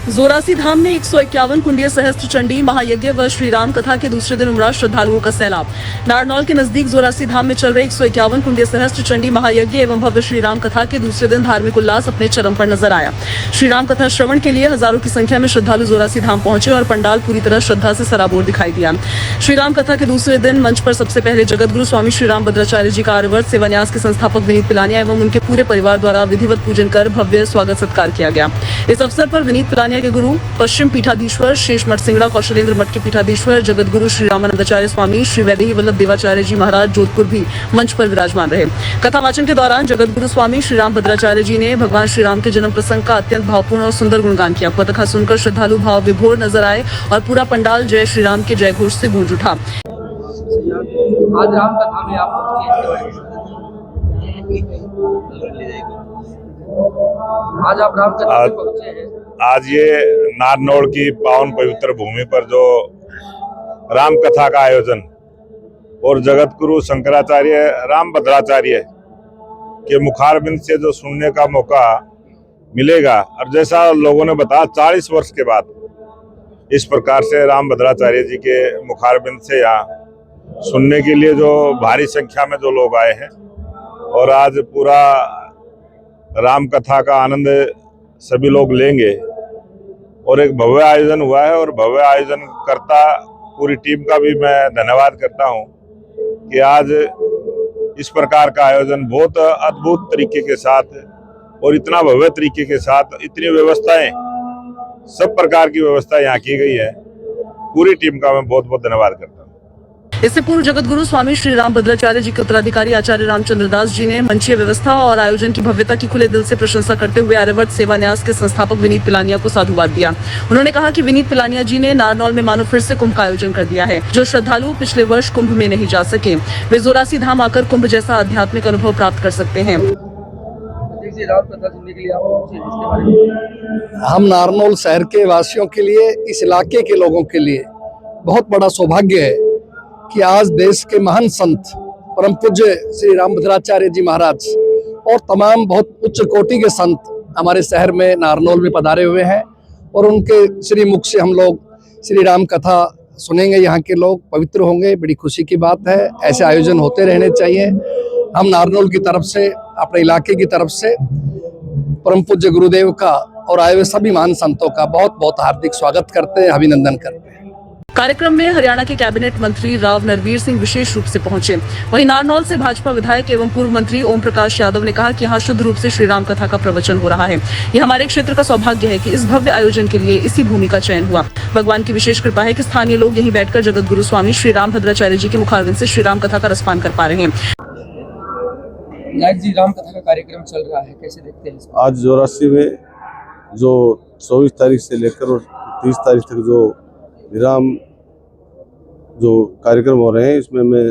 जोरासी धाम में 151 कुंडीय सहस्त्र चंडी महायज्ञ व श्री राम कथा के दूसरे दिन उमड़ा श्रद्धालुओं का सैलाब। नारनौल के नजदीक जोरासी धाम में चल रहे 151 कुंडीय सहस्त्र चंडी महायज्ञ एवं भव्य श्री राम कथा के दूसरे दिन धार्मिक उल्लास अपने चरम पर नजर आया। श्री राम कथा श्रवण के लिए हजारों की संख्या में श्रद्धालु जोरासी धाम पहुंचे और पंडाल पूरी तरह श्रद्धा से सराबोर दिखाई दिया। श्री राम कथा के दूसरे दिन मंच पर सबसे पहले जगतगुरु स्वामी श्री राम भद्राचार्य जी का आर्यवर्त सेवान्यास के संस्थापक विनीत पिलानिया एवं उनके पूरे परिवार द्वारा विधिवत पूजन कर भव्य स्वागत सत्कार किया गया। इस अवसर पर विनीत पिलानिया के गुरु पश्चिम पीठाधीश्वर शेष मठ सिंगड़ा कौशलेंद्र मठ के पीठाधीश्वर जगतगुरु श्री रामानंदाचार्य स्वामी श्री वैदेही वल्लभ देवाचार्य जी महाराज जोधपुर भी मंच पर विराजमान रहे। कथा वाचन के दौरान जगतगुरु स्वामी श्री राम भद्राचार्य जी ने भगवान श्री राम के जन्म प्रसंग का अत्यंत भावपूर्ण और सुंदर गुणगान किया। कथा सुनकर श्रद्धालु भाव विभोर नजर आए और पूरा पंडाल जय श्री राम के जय घोष से गूंज उठा। आज राम कथा में आप आज आप राम कथा में पहुंचे हैं। आज ये नारनौल की पावन पवित्र भूमि पर जो राम कथा का आयोजन और जगत गुरु शंकराचार्य राम भद्राचार्य के मुखारबिंद से जो सुनने का मौका मिलेगा, और जैसा लोगों ने बताया 40 वर्ष के बाद इस प्रकार से राम भद्राचार्य जी के मुखारबिंद से यहाँ सुनने के लिए जो भारी संख्या में जो लोग आए हैं, और आज पूरा राम कथा का आनंद सभी लोग लेंगे और एक भव्य आयोजन हुआ है। और भव्य आयोजन करता पूरी टीम का भी मैं धन्यवाद करता हूं कि आज इस प्रकार का आयोजन बहुत अद्भुत तरीके के साथ और इतना भव्य तरीके के साथ इतनी व्यवस्थाएं, सब प्रकार की व्यवस्था यहाँ की गई है। पूरी टीम का मैं बहुत बहुत धन्यवाद करता हूँ। इससे पूर्व जगतगुरु स्वामी श्री राम भद्राचार्य जी के उत्तराधिकारी आचार्य रामचंद्र दास जी ने मंचीय व्यवस्था और आयोजन की भव्यता की खुले दिल से प्रशंसा करते हुए आर्यवर्त सेवान्यास के संस्थापक विनीत पिलानिया को साधुवाद दिया। उन्होंने कहा कि विनीत पिलानिया जी ने नारनौल में मानो फिर से कुंभ का आयोजन कर दिया है। जो श्रद्धालु पिछले वर्ष कुंभ में नहीं जा सके, वे जोरासी धाम आकर कुंभ जैसा आध्यात्मिक अनुभव प्राप्त कर सकते हैं। हम नारनौल शहर के वासियों के लिए, इस इलाके के लोगों के लिए बहुत बड़ा सौभाग्य है कि आज देश के महान संत परम पूज्य श्री राम भद्राचार्य जी महाराज और तमाम बहुत उच्च कोटि के संत हमारे शहर में नारनौल में पधारे हुए हैं, और उनके श्री मुख से हम लोग श्री राम कथा सुनेंगे। यहाँ के लोग पवित्र होंगे, बड़ी खुशी की बात है। ऐसे आयोजन होते रहने चाहिए। हम नारनौल की तरफ से, अपने इलाके की तरफ से परम पूज्य गुरुदेव का और आए हुए सभी महान संतों का बहुत बहुत हार्दिक स्वागत करते हैं, अभिनंदन करते हैं। कार्यक्रम में हरियाणा के कैबिनेट मंत्री राव नरवीर सिंह विशेष रूप से पहुंचे। वहीं नारनौल से भाजपा विधायक एवं पूर्व मंत्री ओम प्रकाश यादव ने कहा कि यहाँ शुद्ध रूप से श्री राम कथा का प्रवचन हो रहा है। ये हमारे क्षेत्र का सौभाग्य है कि इस भव्य आयोजन के लिए इसी भूमि का चयन हुआ। भगवान की विशेष कृपा है कि स्थानीय लोग यहीं बैठकर जगत गुरु स्वामी श्री राम भद्राचार्य जी के मुखारबिंद से श्री राम कथा का रसपान कर पा रहे हैं। जी, राम कथा का कार्यक्रम चल रहा है, कैसे देखते हैं? आज जोरासी में जो 24 तारीख से लेकर और 30 तारीख तक जो विराम जो कार्यक्रम हो रहे हैं, इसमें मैं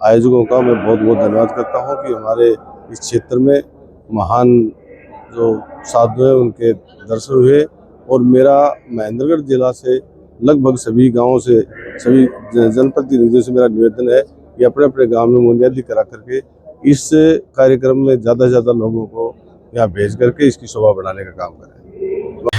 आयोजकों का मैं बहुत बहुत धन्यवाद करता हूं कि हमारे इस क्षेत्र में महान जो साधु हैं उनके दर्शन हुए। और मेरा महेंद्रगढ़ जिला से लगभग सभी गांवों से, सभी जनप्रतिनिधियों से मेरा निवेदन है कि अपने अपने गांव में मुनियादी करा करके इस कार्यक्रम में ज़्यादा से ज़्यादा लोगों को यहाँ भेज करके इसकी शोभा बढ़ाने का काम करें।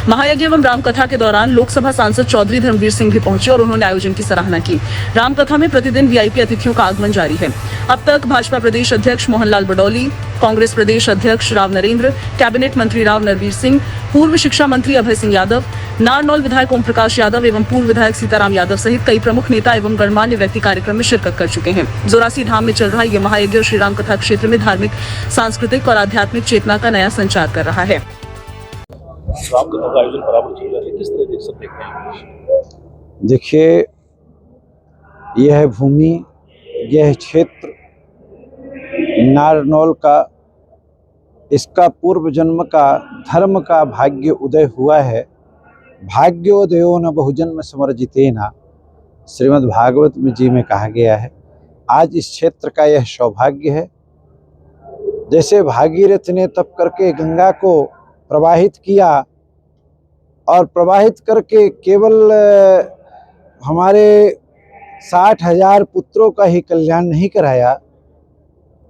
महायज्ञ एवं राम कथा के दौरान लोकसभा सांसद चौधरी धर्मवीर सिंह भी पहुंचे और उन्होंने आयोजन की सराहना की। राम कथा में प्रतिदिन वीआईपी अतिथियों का आगमन जारी है। अब तक भाजपा प्रदेश अध्यक्ष मोहनलाल बडौली, कांग्रेस प्रदेश अध्यक्ष राव नरेंद्र, कैबिनेट मंत्री राव नरवीर सिंह, पूर्व शिक्षा मंत्री अभय सिंह यादव, नारनौल विधायक ओम प्रकाश यादव एवं पूर्व विधायक सीताराम यादव सहित कई प्रमुख नेता एवं गणमान्य व्यक्ति कार्यक्रम में शिरकत कर चुके हैं। जोरासी धाम में चल रहा यह महायज्ञ श्री राम कथा क्षेत्र में धार्मिक, सांस्कृतिक और आध्यात्मिक चेतना का नया संचार कर रहा है। राम कथा का आयोजन बराबर चल रहा है, किस तरह देख सकते हैं? देखिए, यह भूमि, यह क्षेत्र नारनौल का, इसका पूर्व जन्म का धर्म का भाग्य उदय हुआ है। भाग्योदयो न बहुजन्म समर्जितेना, श्रीमद् भागवत में जी में कहा गया है। आज इस क्षेत्र का यह सौभाग्य है। जैसे भागीरथ ने तप करके गंगा को प्रवाहित किया और प्रवाहित करके केवल हमारे 60,000 पुत्रों का ही कल्याण नहीं कराया,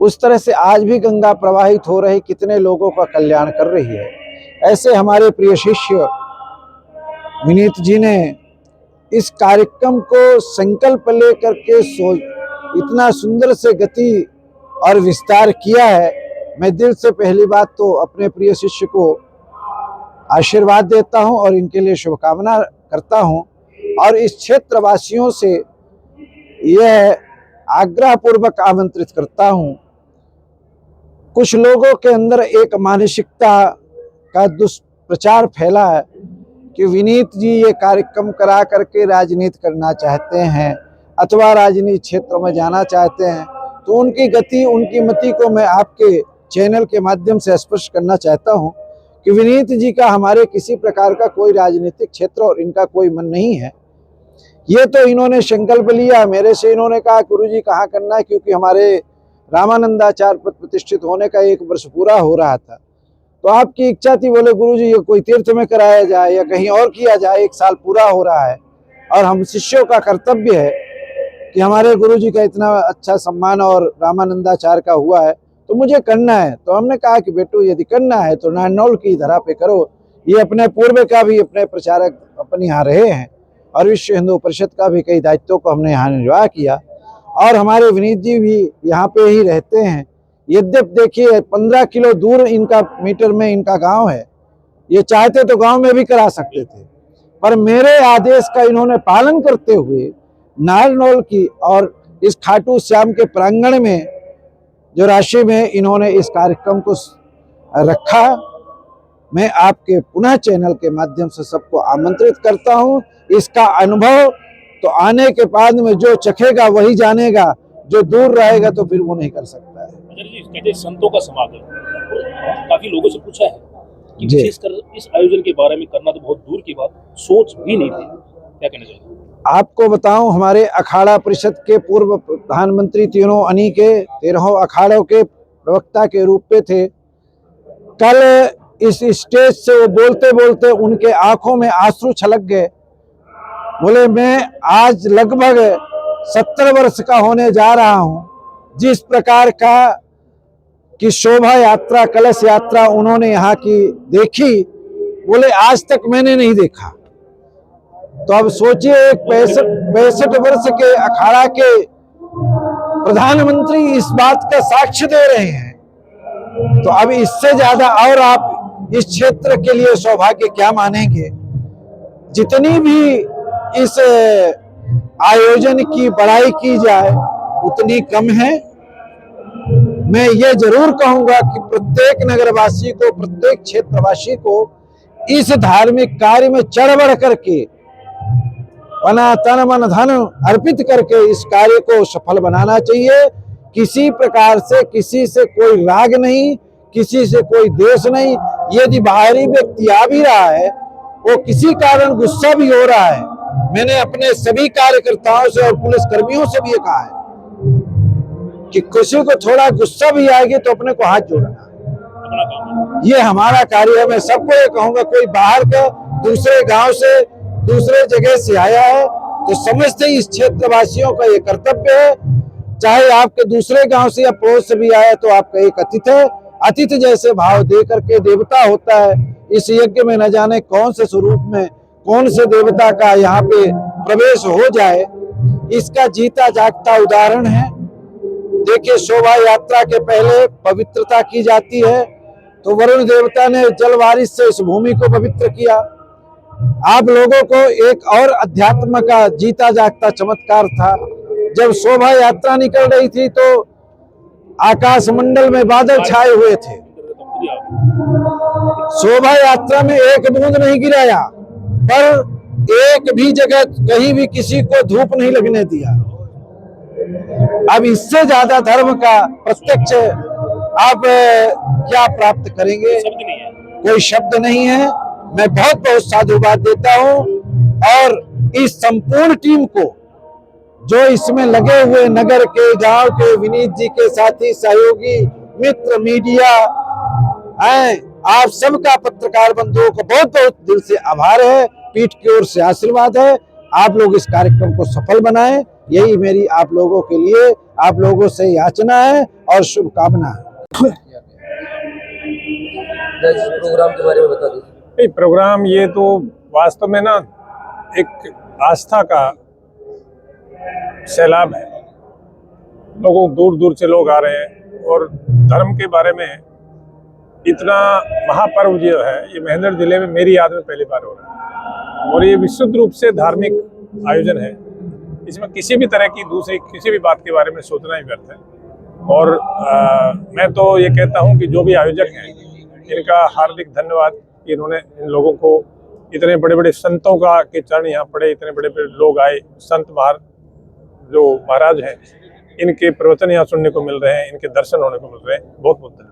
उस तरह से आज भी गंगा प्रवाहित हो रही कितने लोगों का कल्याण कर रही है। ऐसे हमारे प्रिय शिष्य विनीत जी ने इस कार्यक्रम को संकल्प लेकर के इतना सुंदर से गति और विस्तार किया है। मैं दिल से पहली बात तो अपने प्रिय शिष्य को आशीर्वाद देता हूं और इनके लिए शुभकामना करता हूं और इस क्षेत्र वासियों से यह आग्रह पूर्वक आमंत्रित करता हूं। कुछ लोगों के अंदर एक मानसिकता का दुष्प्रचार फैला है कि विनीत जी ये कार्यक्रम करा करके राजनीति करना चाहते हैं अथवा राजनीति क्षेत्र में जाना चाहते हैं, तो उनकी गति उनकी मति को मैं आपके चैनल के माध्यम से स्पष्ट करना चाहता हूं कि विनीत जी का हमारे किसी प्रकार का कोई राजनीतिक क्षेत्र और इनका कोई मन नहीं है। ये तो इन्होंने संकल्प लिया मेरे से, इन्होंने कहा गुरुजी कहाँ करना है, क्योंकि हमारे रामानंदाचार्य प्रतिष्ठित होने का 1 वर्ष पूरा हो रहा था, तो आपकी इच्छा थी, बोले गुरुजी ये कोई तीर्थ में कराया जाए या कहीं और किया जाए, 1 साल पूरा हो रहा है और हम शिष्यों का कर्तव्य है कि हमारे गुरुजी का इतना अच्छा सम्मान और रामानंदाचार्य का हुआ है तो मुझे करना है। तो हमने कहा कि बेटू यदि करना है तो नारनौल की धरा पे करो। ये अपने पूर्व का भी अपने प्रचारक अपन यहाँ रहे हैं और विश्व हिंदू परिषद का भी कई दायित्वों को हमने यहाँ निर्वाह किया और हमारे विनीत जी भी यहाँ पे ही रहते हैं। यद्यप देखिए 15 किलो दूर इनका मीटर में इनका गांव है, ये चाहते तो गांव में भी करा सकते थे, पर मेरे आदेश का इन्होंने पालन करते हुए नारनौल की और इस खाटू श्याम के प्रांगण में जो राशि में इन्होंने इस कार्यक्रम को रखा। मैं आपके पुनः चैनल के माध्यम से सबको आमंत्रित करता हूं। इसका अनुभव तो आने के बाद में जो चखेगा वही जानेगा, जो दूर रहेगा तो फिर वो नहीं कर सकता है। आचार्य जी कहते हैं संतों का समागम, काफी लोगों से पूछा है कि जी। विशेषकर इस आयोजन के बारे में करना तो बहुत दूर की बात, सोच भी नहीं थी, क्या कहना चाहिए? आपको बताऊं, हमारे अखाड़ा परिषद के पूर्व प्रधानमंत्री तीनों अनी के 13 अखाड़ों के प्रवक्ता के रूप में थे। कल इस स्टेज से वो बोलते बोलते उनके आंखों में आंसू छलक गए। बोले मैं आज लगभग 70 वर्ष का होने जा रहा हूं, जिस प्रकार का कि शोभा यात्रा कलश यात्रा उन्होंने यहाँ की देखी, बोले आज तक मैंने नहीं देखा। तो अब सोचिए एक 65 वर्ष के अखाड़ा के प्रधानमंत्री इस बात का साक्ष्य दे रहे हैं, तो अब इससे ज्यादा और आप इस क्षेत्र के लिए सौभाग्य क्या मानेंगे। जितनी भी इस आयोजन की बड़ाई की जाए उतनी कम है। मैं ये जरूर कहूंगा कि प्रत्येक नगरवासी को, प्रत्येक क्षेत्रवासी को इस धार्मिक कार्य में चढ़ बढ़ करके अपना तन मन धन अर्पित करके इस कार्य को सफल बनाना चाहिए। किसी प्रकार से किसी से कोई राग नहीं, किसी से कोई द्वेष नहीं। यदि बाहरी व्यक्ति आ भी रहा है, वो किसी कारण गुस्सा भी हो रहा है, मैंने अपने सभी कार्यकर्ताओं से और पुलिस कर्मियों से भी ये कहा है कि किसी को थोड़ा गुस्सा भी आएगी तो अपने को हाथ जोड़ना, ये हमारा कार्य है। मैं सबको ये कहूंगा, कोई बाहर का दूसरे गांव से दूसरे जगह से आया है तो समझते ही इस क्षेत्रवासियों का ये कर्तव्य है, चाहे आपके दूसरे गांव से या पड़ोस से भी आया तो आपका एक अतिथि है। अतिथि जैसे भाव दे करके देवता होता है। इस यज्ञ में न जाने कौन से स्वरूप में कौन से देवता का यहाँ पे प्रवेश हो जाए, इसका जीता जागता उदाहरण है। देखिए, शोभा यात्रा के पहले पवित्रता की जाती है, तो वरुण देवता ने जल बारिश से इस भूमि को पवित्र किया। आप लोगों को एक और अध्यात्म का जीता जागता चमत्कार था। जब शोभा यात्रा निकल रही थी तो आकाश मंडल में बादल छाए हुए थे, शोभा यात्रा में एक बूंद नहीं गिराया, पर एक भी जगह कहीं भी किसी को धूप नहीं लगने दिया। अब इससे ज्यादा धर्म का प्रत्यक्ष आप क्या प्राप्त करेंगे? कोई शब्द नहीं है। मैं बहुत बहुत साधुवाद देता हूं और इस संपूर्ण टीम को जो इसमें लगे हुए नगर के, गांव के, विनीत जी के साथी, सहयोगी, मित्र, मीडिया हैं, आप सबका, पत्रकार बंधुओं को बहुत बहुत दिल से आभार है। पीठ की ओर से आशीर्वाद है। आप लोग इस कार्यक्रम को सफल बनाएं, यही मेरी आप लोगों के लिए, आप लोगों से याचना है और शुभकामना है। प्रोग्राम के बारे में बता दीजिए। प्रोग्राम ये तो वास्तव में ना एक आस्था का सैलाब है। लोगों दूर दूर से लोग आ रहे हैं और धर्म के बारे में इतना महापर्व जो है ये महेंद्र जिले में मेरी याद में पहली बार हो रहा है और ये विशुद्ध रूप से धार्मिक आयोजन है। इसमें किसी भी तरह की दूसरी किसी भी बात के बारे में सोचना ही व्यर्थ है। और मैं तो ये कहता हूँ कि जो भी आयोजक हैं इनका हार्दिक धन्यवाद कि इन्होंने इन लोगों को इतने बड़े बड़े संतों का के चरण यहाँ पड़े, इतने बड़े बड़े लोग आए, संत जो महाराज हैं इनके प्रवचन यहाँ सुनने को मिल रहे हैं, इनके दर्शन होने को मिल रहे हैं। बहुत बहुत धन्यवाद।